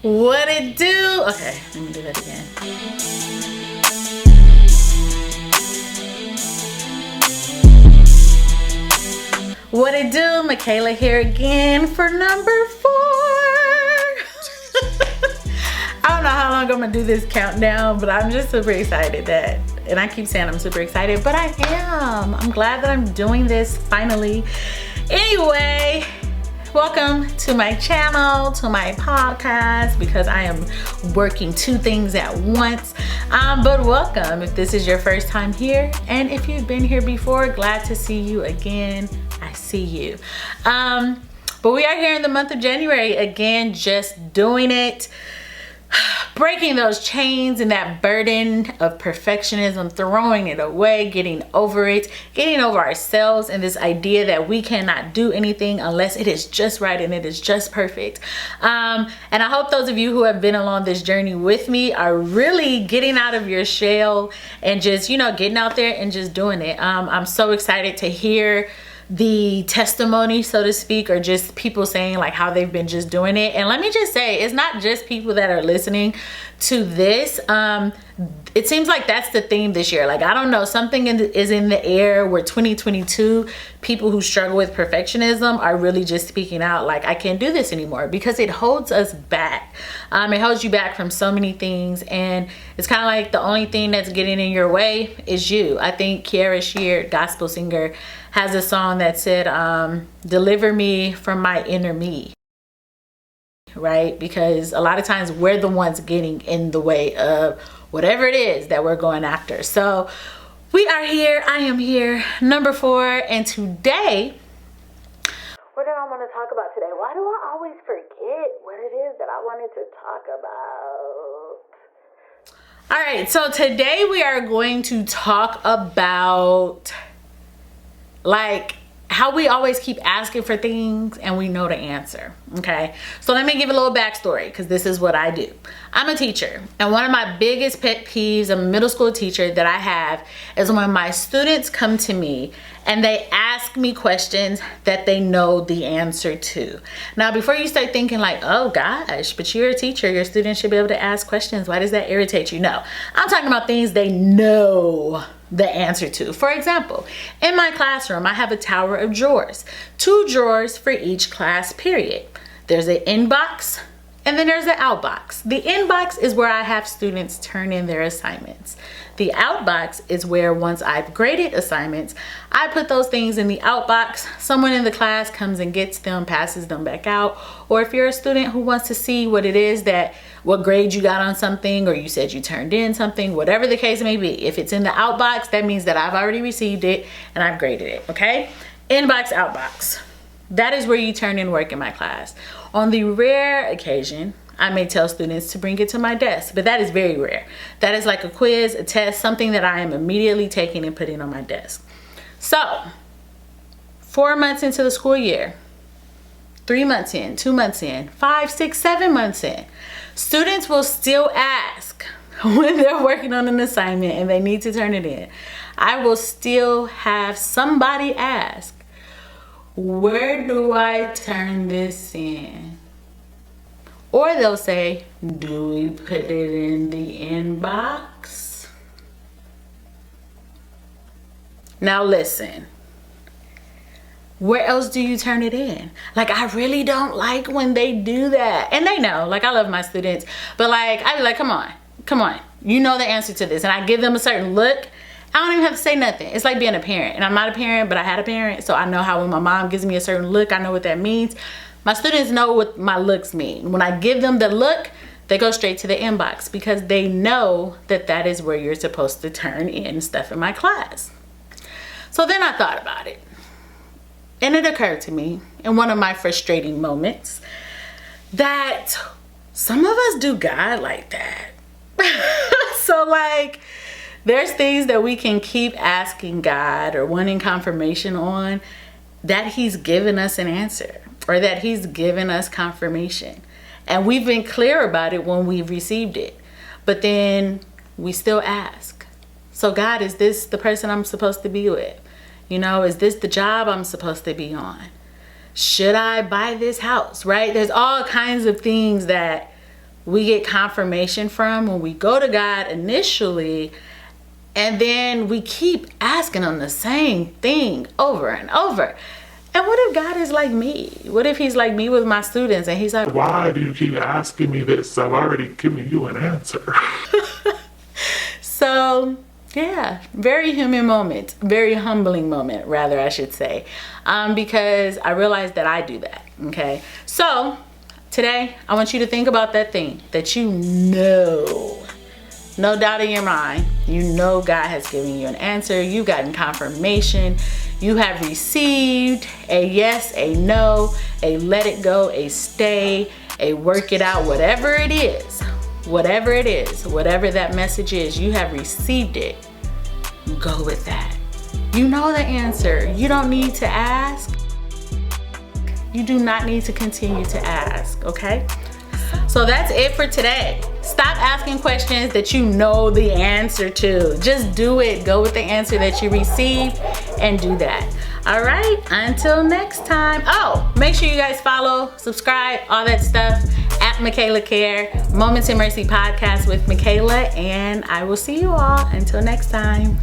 What it do? Okay, let me do that again. What it do? Michaela here again for number 4. I don't know how long I'm gonna do this countdown, but I'm just super excited that, and I keep saying I'm super excited, but I am. I'm glad that I'm doing this finally. Anyway, welcome to my channel, to my podcast, because I am working 2 things at once. But welcome if this is your first time here, and if you've been here before, glad to see you again. I see you. But we are here in the month of January again, just doing it, breaking those chains and that burden of perfectionism, throwing it away, getting over it, getting over ourselves and this idea that we cannot do anything unless it is just right and it is just perfect. And I hope those of you who have been along this journey with me are really getting out of your shell and just, you know, getting out there and just doing it. I'm so excited to hear the testimony, so to speak, or just people saying like how they've been just doing it. And let me just say, it's not just people that are listening to this. It seems like that's the theme this year. Like, I don't know, something is in the air where 2022 people who struggle with perfectionism are really just speaking out like, I can't do this anymore, because it holds us back. It holds you back from so many things, and it's kind of like the only thing that's getting in your way is you. I think Kierra Sheard, gospel singer, has a song that said, deliver me from my inner me, right? Because a lot of times we're the ones getting in the way of whatever it is that we're going after. So we are here, I am here, number 4, and today, what did I want to talk about today? Why do I always forget what it is that I wanted to talk about? All right, so today we are going to talk about like how we always keep asking for things and we know the answer. Okay, so let me give a little backstory, because this is what I do. I'm a teacher, and one of my biggest pet peeves, a middle school teacher, that I have is when my students come to me and they ask me questions that they know the answer to. Now, before you start thinking like, oh gosh, but you're a teacher, your students should be able to ask questions, why does that irritate you? No, I'm talking about things they know the answer to. For example, in my classroom, I have a tower of drawers, 2 drawers for each class period. There's an inbox and then there's an outbox. The inbox is where I have students turn in their assignments. The outbox is where, once I've graded assignments, I put those things in the outbox. Someone in the class comes and gets them, passes them back out. Or if you're a student who wants to see what it is what grade you got on something, or you said you turned in something, whatever the case may be, if it's in the outbox, that means that I've already received it and I've graded it, okay? Inbox, outbox. That is where you turn in work in my class. On the rare occasion, I may tell students to bring it to my desk, but that is very rare. That is like a quiz, a test, something that I am immediately taking and putting on my desk. So, 4 months into the school year, 3 months in, 2 months in, 5, 6, 7 months in, students will still ask when they're working on an assignment and they need to turn it in. I will still have somebody ask, where do I turn this in? Or they'll say, do we put it in the inbox? Now listen, where else do you turn it in? Like, I really don't like when they do that. And they know, like, I love my students, but like, I be like, come on, you know the answer to this. And I give them a certain look. I don't even have to say nothing. It's like being a parent, and I'm not a parent, but I had a parent, so I know how when my mom gives me a certain look, I know what that means. My students know what my looks mean. When I give them the look, they go straight to the inbox, because they know that that is where you're supposed to turn in stuff in my class. So then I thought about it, and it occurred to me in one of my frustrating moments that some of us do God like that. So like, there's things that we can keep asking God or wanting confirmation on, that He's given us an answer, or that He's given us confirmation. And we've been clear about it when we've received it. But then we still ask. So God, is this the person I'm supposed to be with? You know, is this the job I'm supposed to be on? Should I buy this house, right? There's all kinds of things that we get confirmation from when we go to God initially, and then we keep asking him the same thing over and over. And what if God is like me? What if he's like me with my students and he's like, why do you keep asking me this? I've already given you an answer. So yeah, very human moment, very humbling moment, rather, I should say, because I realized that I do that. Okay, so today I want you to think about that thing that you know, no doubt in your mind, you know God has given you an answer. You've gotten confirmation. You have received a yes, a no, a let it go, a stay, a work it out, whatever it is, whatever that message is, you have received it. Go with that. You know the answer. You don't need to ask. You do not need to continue to ask, okay? So that's it for today. Stop asking questions that you know the answer to. Just do it. Go with the answer that you received and do that. All right, until next time. Oh, make sure you guys follow, subscribe, all that stuff at Michaela Care, Moments in Mercy podcast with Michaela, and I will see you all until next time.